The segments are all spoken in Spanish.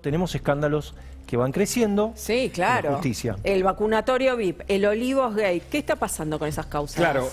tenemos escándalos que van creciendo. Sí, claro. En la justicia. El vacunatorio VIP, el Olivos Gate. ¿Qué está pasando con esas causas? Claro,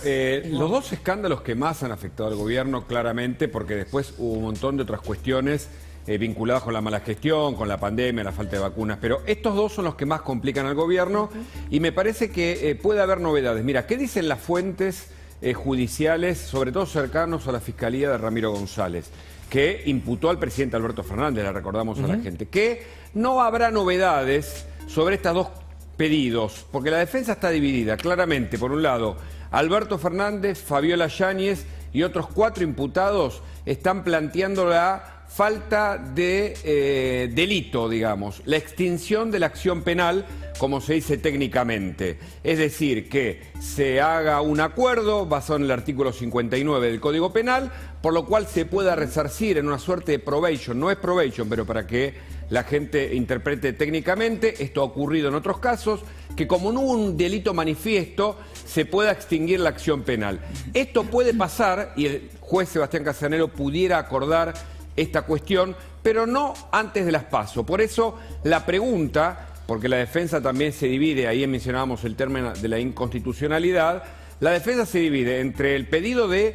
los dos escándalos que más han afectado al gobierno, claramente, porque después hubo un montón de otras cuestiones vinculadas con la mala gestión, con la pandemia, la falta de vacunas, pero estos dos son los que más complican al gobierno y me parece que puede haber novedades. Mira, ¿qué dicen las fuentes judiciales, sobre todo cercanos a la Fiscalía de Ramiro González, que imputó al presidente Alberto Fernández, le recordamos a la gente, que no habrá novedades sobre estos dos pedidos, porque la defensa está dividida claramente? Por un lado, Alberto Fernández, Fabiola Yáñez y otros 4 imputados están planteando la falta de delito, digamos, la extinción de la acción penal, como se dice técnicamente. Es decir, que se haga un acuerdo basado en el artículo 59 del Código Penal, por lo cual se pueda resarcir en una suerte de probation. No es probation, pero para que la gente interprete técnicamente, esto ha ocurrido en otros casos, que como no hubo un delito manifiesto, se pueda extinguir la acción penal. Esto puede pasar, y el juez Sebastián Casanelo pudiera acordar esta cuestión, pero no antes de las PASO. Por eso la pregunta, porque la defensa también se divide, ahí mencionábamos el término de la inconstitucionalidad, la defensa se divide entre el pedido de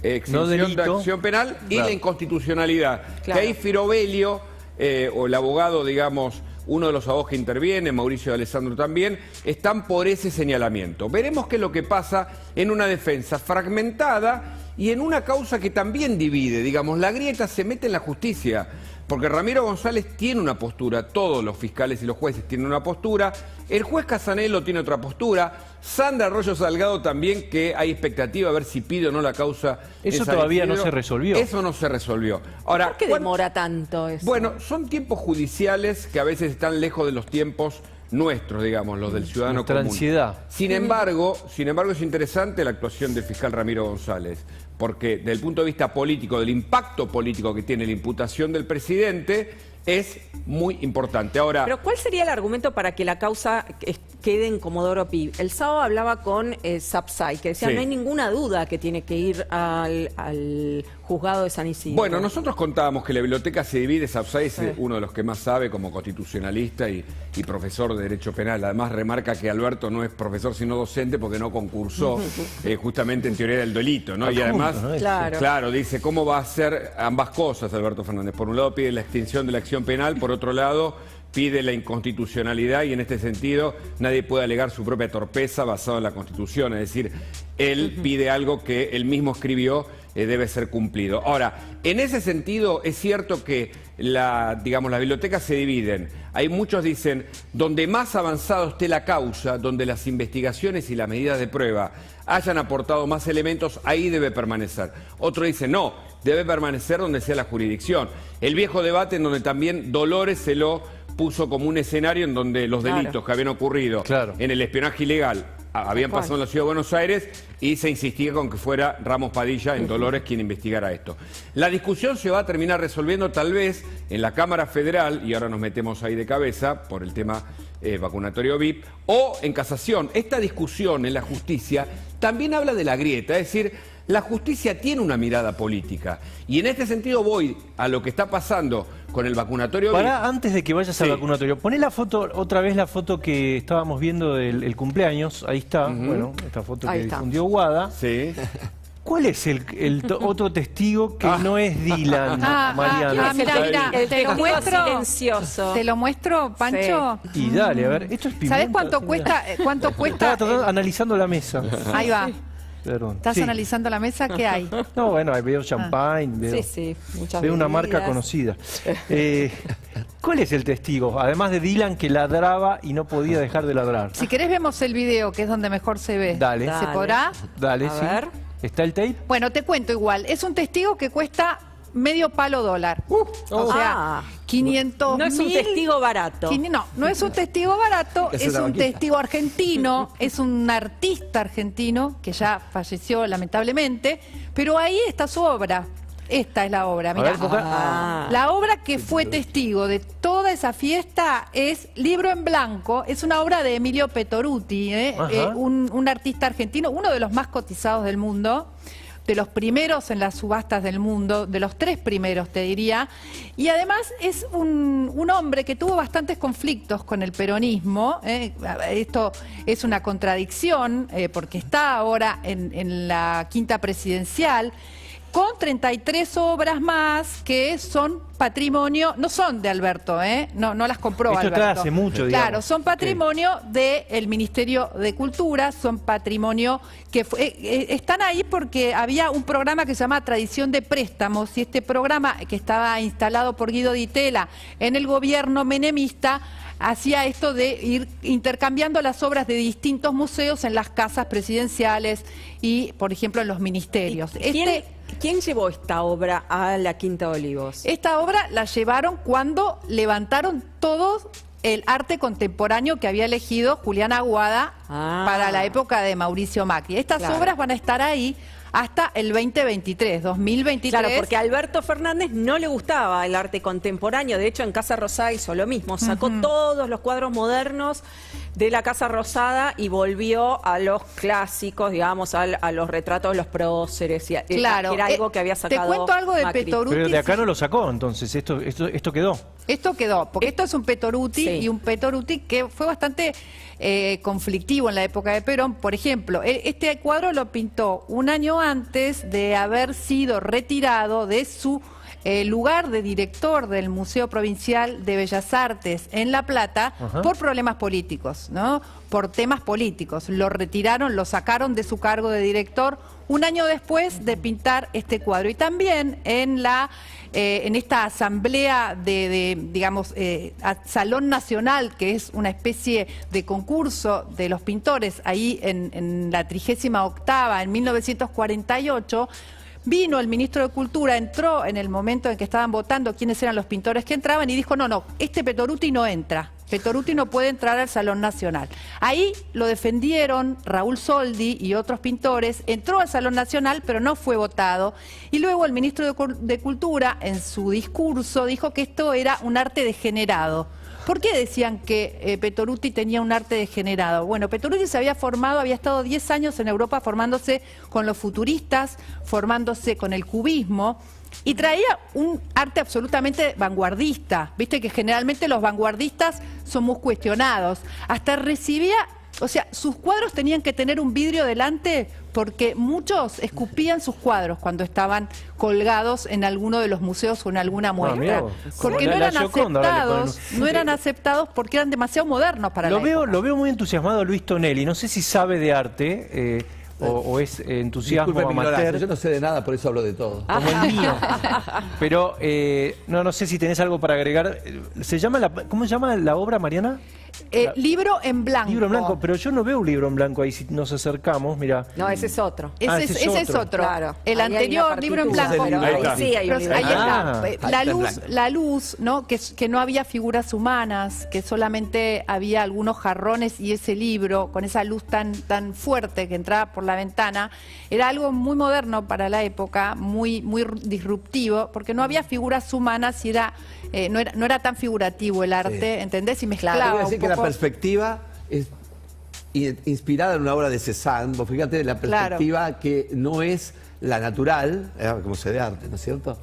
extinción de acción penal y la inconstitucionalidad. Claro. Que ahí Firobelio, o el abogado, digamos, uno de los abogados que interviene, Mauricio de Alessandro también, están por ese señalamiento. Veremos qué es lo que pasa en una defensa fragmentada y en una causa que también divide, digamos, la grieta se mete en la justicia, porque Ramiro González tiene una postura, todos los fiscales y los jueces tienen una postura, el juez Casanelo tiene otra postura, Sandra Arroyo Salgado también, que hay expectativa a ver si pide o no la causa. Eso todavía no se resolvió. Eso no se resolvió. Ahora, ¿por qué demora tanto eso? Bueno, son tiempos judiciales que a veces están lejos de los tiempos nuestros, digamos, los del ciudadano común. Ansiedad. Sin embargo, es interesante la actuación del fiscal Ramiro González, porque desde el punto de vista político, del impacto político que tiene la imputación del presidente, es muy importante. Ahora, pero ¿cuál sería el argumento para que la causa quede en Comodoro Pi? El sábado hablaba con Sapsay, que decía, no hay ninguna duda que tiene que ir al juzgado de San Isidro. Bueno, nosotros contábamos que la biblioteca se divide. Sapsay es uno de los que más sabe como constitucionalista y profesor de Derecho Penal. Además remarca que Alberto no es profesor sino docente porque no concursó justamente en teoría del delito, ¿no? Y además, claro, dice, ¿cómo va a hacer ambas cosas Alberto Fernández? Por un lado pide la extinción de la acción penal, por otro lado pide la inconstitucionalidad, y en este sentido nadie puede alegar su propia torpeza basada en la Constitución. Es decir, él pide algo que él mismo escribió, debe ser cumplido. Ahora, en ese sentido es cierto que las bibliotecas se dividen. Hay muchos dicen, donde más avanzado esté la causa, donde las investigaciones y las medidas de prueba hayan aportado más elementos, ahí debe permanecer. Otro dice, no, debe permanecer donde sea la jurisdicción. El viejo debate en donde también Dolores se lo puso como un escenario en donde los delitos que habían ocurrido en el espionaje ilegal habían pasado en la Ciudad de Buenos Aires, y se insistía con que fuera Ramos Padilla en Dolores quien investigara esto. La discusión se va a terminar resolviendo tal vez en la Cámara Federal, y ahora nos metemos ahí de cabeza por el tema vacunatorio VIP, o en casación. Esta discusión en la justicia también habla de la grieta, es decir, la justicia tiene una mirada política, y en este sentido voy a lo que está pasando con el vacunatorio. Antes de que vayas al vacunatorio, poné la foto, otra vez la foto que estábamos viendo del cumpleaños. Ahí está, bueno, esta foto que difundió Guada. Sí. ¿Cuál es el otro testigo que no es Dylan, Mariana? Mira, te lo muestro silencioso. ¿Te lo muestro, Pancho? Sí. Y dale, a ver, esto es pimienta. ¿Sabes cuánto cuesta? Estaba analizando la mesa. Ahí va. Perdón. ¿Estás analizando la mesa? ¿Qué hay? No, bueno, veo champagne, veo una marca conocida. ¿Cuál es el testigo? Además de Dylan, que ladraba y no podía dejar de ladrar. Si querés vemos el video, que es donde mejor se ve. Dale. ¿Se podrá? Dale, a ver. ¿Está el tape? Bueno, te cuento igual. Es un testigo que cuesta medio palo dólar. O sea, 500.000. No es un testigo barato. No es un testigo barato, es un testigo argentino, es un artista argentino que ya falleció lamentablemente, pero ahí está su obra. Esta es la obra, mirá. La obra que fue testigo de toda esa fiesta es Libro en Blanco, es una obra de Emilio Petoruti, un artista argentino, uno de los más cotizados del mundo. los primeros en las subastas del mundo, de los 3 primeros, te diría. Y además es un hombre que tuvo bastantes conflictos con el peronismo. Esto es una contradicción, porque está ahora en la quinta presidencial, con 33 obras más que son patrimonio, no son de Alberto, no las compró Esto Alberto. está hace mucho, digamos. Claro, son patrimonio del Ministerio de Cultura, son patrimonio que están ahí porque había un programa que se llama Tradición de Préstamos, y este programa, que estaba instalado por Guido Di Tella en el gobierno menemista, hacía esto de ir intercambiando las obras de distintos museos en las casas presidenciales y, por ejemplo, en los ministerios. ¿Quién llevó esta obra a la Quinta de Olivos? Esta obra la llevaron cuando levantaron todo el arte contemporáneo que había elegido Julián Aguada para la época de Mauricio Macri. Estas obras van a estar ahí hasta el 2023, 2023. Claro, porque a Alberto Fernández no le gustaba el arte contemporáneo. De hecho, en Casa Rosada hizo lo mismo. Sacó todos los cuadros modernos de la Casa Rosada y volvió a los clásicos, digamos, a los retratos de los próceres. Claro. Era algo que había sacado Te cuento algo de Macri. Petoruti. Pero de acá no lo sacó, entonces, esto quedó. Esto quedó, porque esto es un Petoruti, y un Petoruti que fue bastante conflictivo en la época de Perón. Por ejemplo, este cuadro lo pintó un año antes de haber sido retirado de su lugar de director del Museo Provincial de Bellas Artes en La Plata por problemas políticos, ¿no? Por temas políticos. Lo retiraron, lo sacaron de su cargo de director un año después de pintar este cuadro. Y también en esta asamblea digamos, Salón Nacional, que es una especie de concurso de los pintores, ahí en la 38ª, en 1948, vino el ministro de Cultura, entró en el momento en que estaban votando quiénes eran los pintores que entraban y dijo, no, este Petoruti no entra. Petoruti no puede entrar al Salón Nacional. Ahí lo defendieron Raúl Soldi y otros pintores, entró al Salón Nacional, pero no fue votado. Y luego el ministro de Cultura, en su discurso, dijo que esto era un arte degenerado. ¿Por qué decían que Petoruti tenía un arte degenerado? Bueno, Petoruti se había formado, había estado 10 años en Europa formándose con los futuristas, formándose con el cubismo, y traía un arte absolutamente vanguardista. Viste que generalmente los vanguardistas son muy cuestionados. Hasta recibía, o sea, sus cuadros tenían que tener un vidrio delante porque muchos escupían sus cuadros cuando estaban colgados en alguno de los museos o en alguna muestra. Porque no eran aceptados porque eran demasiado modernos para la época. Lo veo muy entusiasmado Luis Tonelli. No sé si sabe de arte. O es entusiasmo amateur. Yo no sé de nada, por eso hablo de todo. Como el mío. Pero no sé si tenés algo para agregar. ¿Cómo se llama la obra, Mariana? Libro en blanco. Libro en blanco, pero yo no veo un libro en blanco ahí si nos acercamos, mira. No, ese es otro. Ese es otro. Claro. El anterior, libro en blanco. Sí, hay un libro. Ahí está. La luz, ¿no? Que no había figuras humanas, que solamente había algunos jarrones y ese libro, con esa luz tan fuerte que entraba por la ventana, era algo muy moderno para la época, muy disruptivo, porque no había figuras humanas y no era tan figurativo el arte, ¿entendés? Y mezclaba un poco. La perspectiva es inspirada en una obra de Cézanne. Vos fíjate la perspectiva que no es la natural, como se de arte, ¿no es cierto?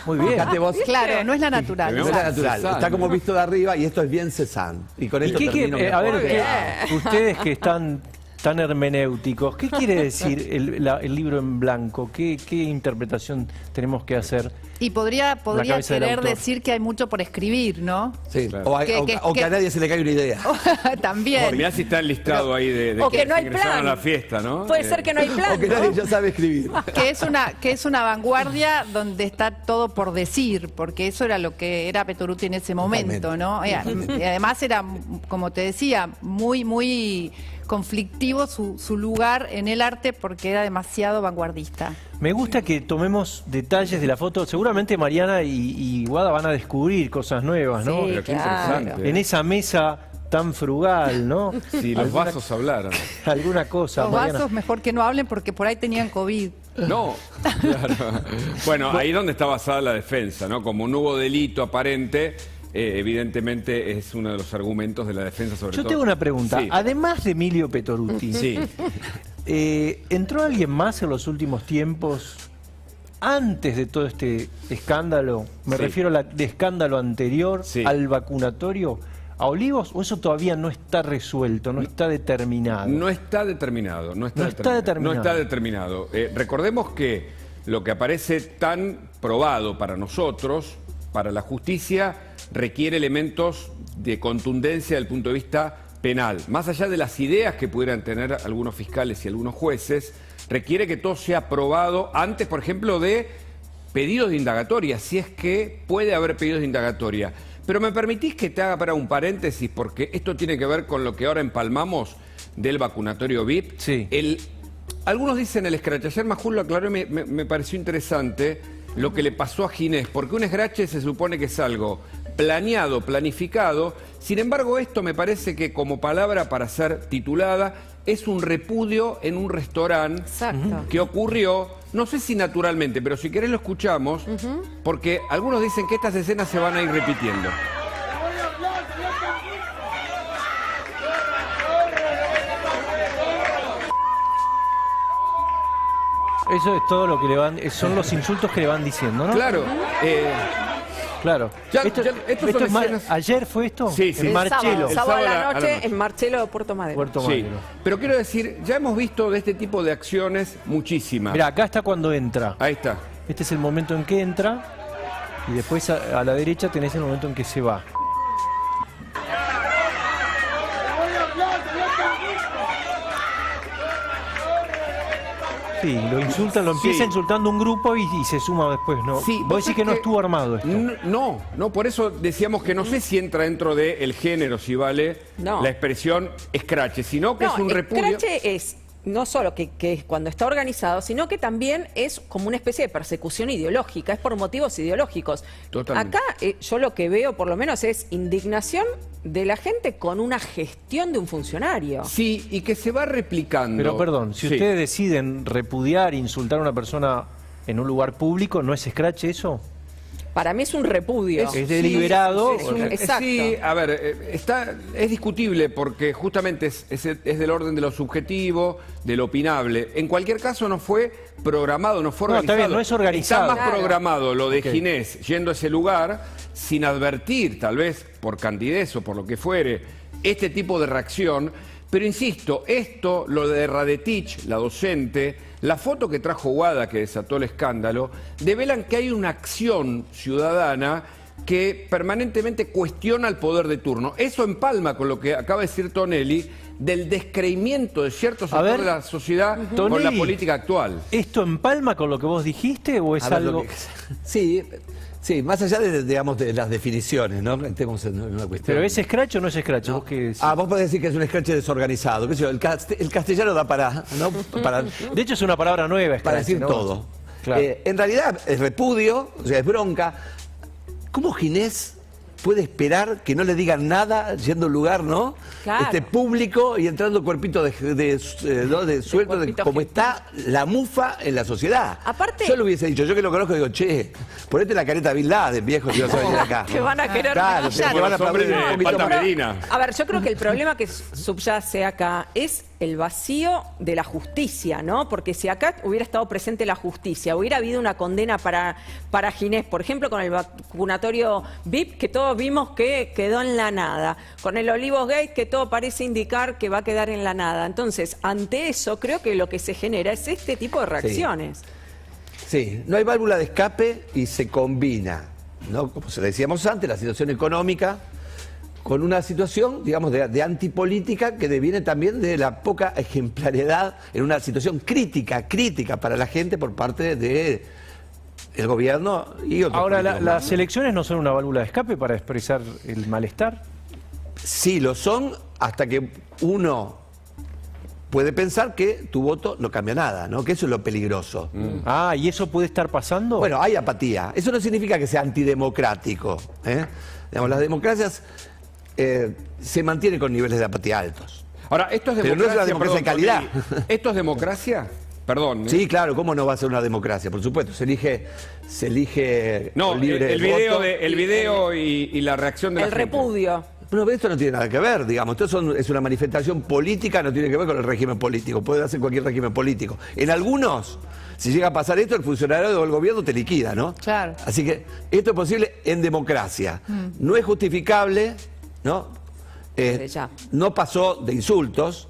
Muy bien. Fíjate vos. Claro, no es la natural. No es la natural. Cézanne, está como visto de arriba y esto es bien Cézanne. Y con esto termino. A ver, ustedes que están tan hermenéuticos, ¿qué quiere decir el libro en blanco? ¿Qué interpretación tenemos que hacer? Y podría querer decir que hay mucho por escribir, ¿no? Sí, claro. o que a nadie se le cae una idea. También. Mirá si está el listado ahí de o que no hay ingresaron plan. a la fiesta, ¿no? Puede ser que no hay plan. O que nadie ya sabe escribir. Que es una vanguardia donde está todo por decir, porque eso era lo que era Petoruti en ese momento, ¿no? Y además era, como te decía, muy conflictivo su lugar en el arte porque era demasiado vanguardista. Me gusta que tomemos detalles de la foto. Seguramente Mariana y Guada van a descubrir cosas nuevas, ¿no? Sí, Pero qué interesante. En esa mesa tan frugal, ¿no? Si los vasos hablaran. Alguna cosa, Los Mariana. vasos mejor que no hablen porque por ahí tenían COVID. No, claro. Bueno, ahí es donde está basada la defensa, ¿no? Como no hubo delito aparente, evidentemente es uno de los argumentos de la defensa sobre todo. Yo tengo una pregunta. Sí. Además de Emilio Petoruti, Sí. ¿Entró alguien más en los últimos tiempos, antes de todo este escándalo? Me refiero de escándalo anterior al vacunatorio, a Olivos, o eso todavía no está resuelto, no está determinado. No está determinado, no está determinado. Recordemos que lo que aparece tan probado para nosotros, para la justicia, requiere elementos de contundencia desde el punto de vista penal. Más allá de las ideas que pudieran tener algunos fiscales y algunos jueces, requiere que todo sea probado antes, por ejemplo, de pedidos de indagatoria, si es que puede haber pedidos de indagatoria. Pero me permitís que te haga para un paréntesis, porque esto tiene que ver con lo que ahora empalmamos del vacunatorio VIP. Sí. Algunos dicen el escrache. Ayer Majul lo aclaró y me pareció interesante lo que le pasó a Ginés, porque un escrache se supone que es algo planeado, planificado. Sin embargo, esto me parece que como palabra para ser titulada es un repudio en un restaurante que ocurrió, no sé si naturalmente, pero si querés lo escuchamos, porque algunos dicen que estas escenas se van a ir repitiendo. Eso es todo lo que le van, son los insultos que le van diciendo, ¿no? Claro. Claro. ¿Ayer fue esto? Sí. El Marchelo. Sábado a la noche, el Marchelo de Puerto Madero. Sí. Pero quiero decir, ya hemos visto de este tipo de acciones muchísimas. Mira, acá está cuando entra. Ahí está. Este es el momento en que entra y después a la derecha tenés el momento en que se va. Sí, lo insultan, lo empieza insultando un grupo y se suma después, ¿no? Sí, vos decís que no estuvo armado esto. No, por eso decíamos que no sé si entra dentro del género, si vale la expresión escrache, sino que es un repudio. Escrache es no solo que es cuando está organizado, sino que también es como una especie de persecución ideológica, es por motivos ideológicos. Totalmente. Acá yo lo que veo por lo menos es indignación de la gente con una gestión de un funcionario. Sí, y que se va replicando. Pero perdón, si ustedes deciden repudiar, insultar a una persona en un lugar público, ¿no es escrache eso? Para mí es un repudio. Es deliberado. Exacto. Sí, a ver, es discutible porque justamente es del orden de lo subjetivo, de lo opinable. En cualquier caso no fue programado, no fue organizado. Está bien, no es organizado. Está más programado lo de Ginés yendo a ese lugar sin advertir, tal vez por candidez o por lo que fuere, este tipo de reacción. Pero insisto, esto, lo de Radetich, la docente, la foto que trajo Guada, que desató el escándalo, develan que hay una acción ciudadana que permanentemente cuestiona el poder de turno. Eso empalma con lo que acaba de decir Tonelli, del descreimiento de ciertos sectores de la sociedad con la política actual. ¿Esto empalma con lo que vos dijiste o es algo...? Sí, más allá digamos, de las definiciones, ¿no? Estemos en una cuestión. ¿Pero es escrache o no es escrache? No. ¿Vos qué decís? Vos podés decir que es un escrache desorganizado. ¿Qué sé yo? El castellano da para... De hecho es una palabra nueva, escrache, para decir todo. Claro. En realidad es repudio, o sea, es bronca. ¿Cómo Ginés puede esperar que no le digan nada yendo a un lugar, ¿no? Claro. Público y entrando cuerpito de sueldo, como está la mufa en la sociedad? Aparte, yo lo hubiese dicho, yo que lo conozco, digo, che, ponete la careta Bin Laden, viejo, si vas a venir acá. Que van a querer... Claro, que van a aplaudir un poquito más. Medina. A ver, yo creo que el problema que subyace acá es el vacío de la justicia, ¿no? Porque si acá hubiera estado presente la justicia, hubiera habido una condena para Ginés, por ejemplo, con el vacunatorio VIP, que todos vimos que quedó en la nada, con el Olivos Gate, que todo parece indicar que va a quedar en la nada. Entonces, ante eso, creo que lo que se genera es este tipo de reacciones. Sí, no hay válvula de escape y se combina, ¿no? Como se decíamos antes, la situación económica con una situación, digamos, de antipolítica que deviene también de la poca ejemplaridad en una situación crítica para la gente por parte de el gobierno y otros. Ahora, ¿las elecciones no son una válvula de escape para expresar el malestar? Sí, lo son hasta que uno puede pensar que tu voto no cambia nada, ¿no? Que eso es lo peligroso. ¿Y eso puede estar pasando? Bueno, hay apatía. Eso no significa que sea antidemocrático, ¿eh? Digamos, las democracias se mantienen con niveles de apatía altos. Ahora, esto es democracia. Pero no es una democracia de calidad. ¿Esto es democracia? Perdón. Sí, claro, ¿cómo no va a ser una democracia? Por supuesto, se elige no, libre el video y la reacción de la gente. El repudio. Pero esto no tiene nada que ver, digamos. Esto es una manifestación política, no tiene que ver con el régimen político. Puede hacer cualquier régimen político. En algunos, si llega a pasar esto, el funcionario del gobierno te liquida, ¿no? Claro. Así que esto es posible en democracia. No es justificable, ¿no? No pasó de insultos.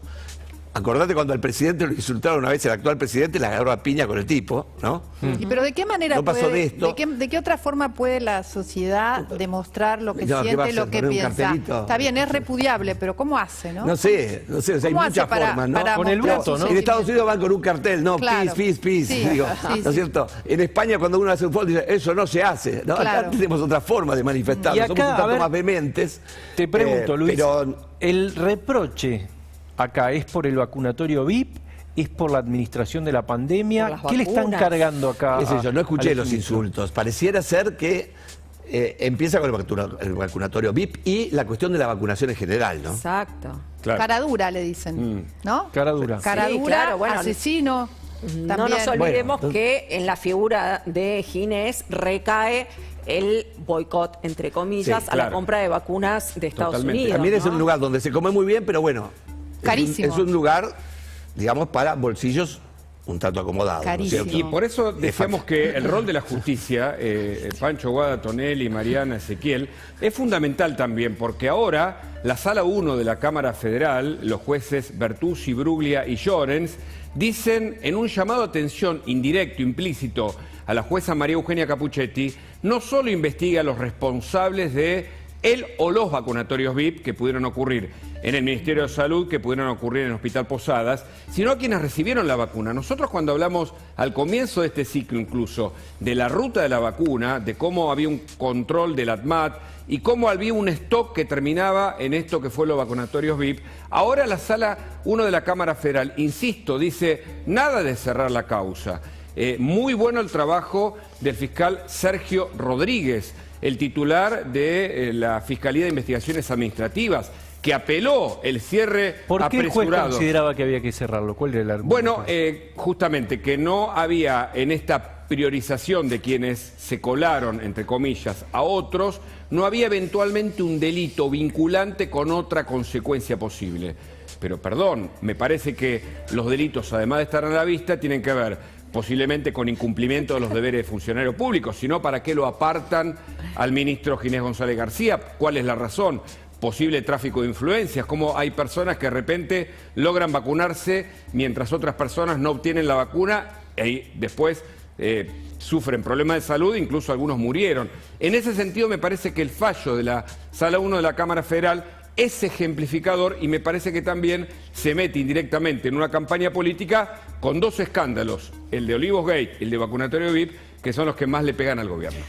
Acordate cuando al presidente lo insultaron una vez, el actual presidente la agarró a piña con el tipo, ¿no? ¿Y pero de qué manera no pasó de esto? ¿De qué otra forma puede la sociedad demostrar lo que siente, lo que piensa? Está bien, es repudiable, pero ¿cómo hace, no? No sé, o sea, hay muchas formas, ¿no? Con el voto, ¿no? En Estados Unidos van con un cartel, no, claro. peace, digo, ¿no es cierto? En España cuando uno hace un foto dice, eso no se hace, ¿no? Claro. Acá tenemos otra forma de manifestarlo, somos un tanto más vehementes. Te pregunto, Luis, pero el reproche acá es por el vacunatorio VIP, es por la administración de la pandemia. ¿Qué le están cargando acá? ¿Qué sé yo? No escuché los insultos. Pareciera ser que empieza con el vacunatorio VIP y la cuestión de la vacunación en general, ¿no? Exacto. Claro. Cara dura, le dicen, ¿no? Cara dura. Cara Sí, dura, claro, bueno, asesino. No También. nos olvidemos Bueno, que en la figura de Ginés recae el boicot, entre comillas, Sí, a la claro. compra de vacunas de Estados Totalmente. Unidos. También es ¿no? un lugar donde se come muy bien, pero bueno, Carísimo. es un lugar, digamos, para bolsillos un tanto acomodados, ¿no es Carísimo. cierto? Y por eso decíamos que el rol de la justicia, Pancho Guada, Tonelli, Mariana, Ezequiel, es fundamental también, porque ahora la Sala 1 de la Cámara Federal, los jueces Bertuzzi, Bruglia y Llorens, dicen en un llamado a atención indirecto, implícito, a la jueza María Eugenia Capuchetti, no solo investiga a los responsables de el o los vacunatorios VIP que pudieron ocurrir en el Ministerio de Salud, que pudieron ocurrir en el Hospital Posadas, sino a quienes recibieron la vacuna. Nosotros cuando hablamos al comienzo de este ciclo incluso de la ruta de la vacuna, de cómo había un control del ADMAT y cómo había un stock que terminaba en esto que fue los vacunatorios VIP, ahora la Sala 1 de la Cámara Federal, insisto, dice nada de cerrar la causa. Muy bueno el trabajo del fiscal Sergio Rodríguez, el titular de la Fiscalía de Investigaciones Administrativas, que apeló el cierre ¿Por qué el juez apresurado. consideraba que había que cerrarlo? ¿Cuál era el argumento? Bueno, justamente que no había en esta priorización de quienes se colaron, entre comillas, a otros, no había eventualmente un delito vinculante con otra consecuencia posible. Pero perdón, me parece que los delitos, además de estar a la vista, tienen que ver posiblemente con incumplimiento de los deberes de funcionario público, sino para qué lo apartan al ministro Ginés González García, cuál es la razón, posible tráfico de influencias, cómo hay personas que de repente logran vacunarse mientras otras personas no obtienen la vacuna y después sufren problemas de salud, incluso algunos murieron. En ese sentido me parece que el fallo de la Sala 1 de la Cámara Federal es ejemplificador y me parece que también se mete indirectamente en una campaña política con dos escándalos, el de Olivos Gate y el de vacunatorio VIP, que son los que más le pegan al gobierno.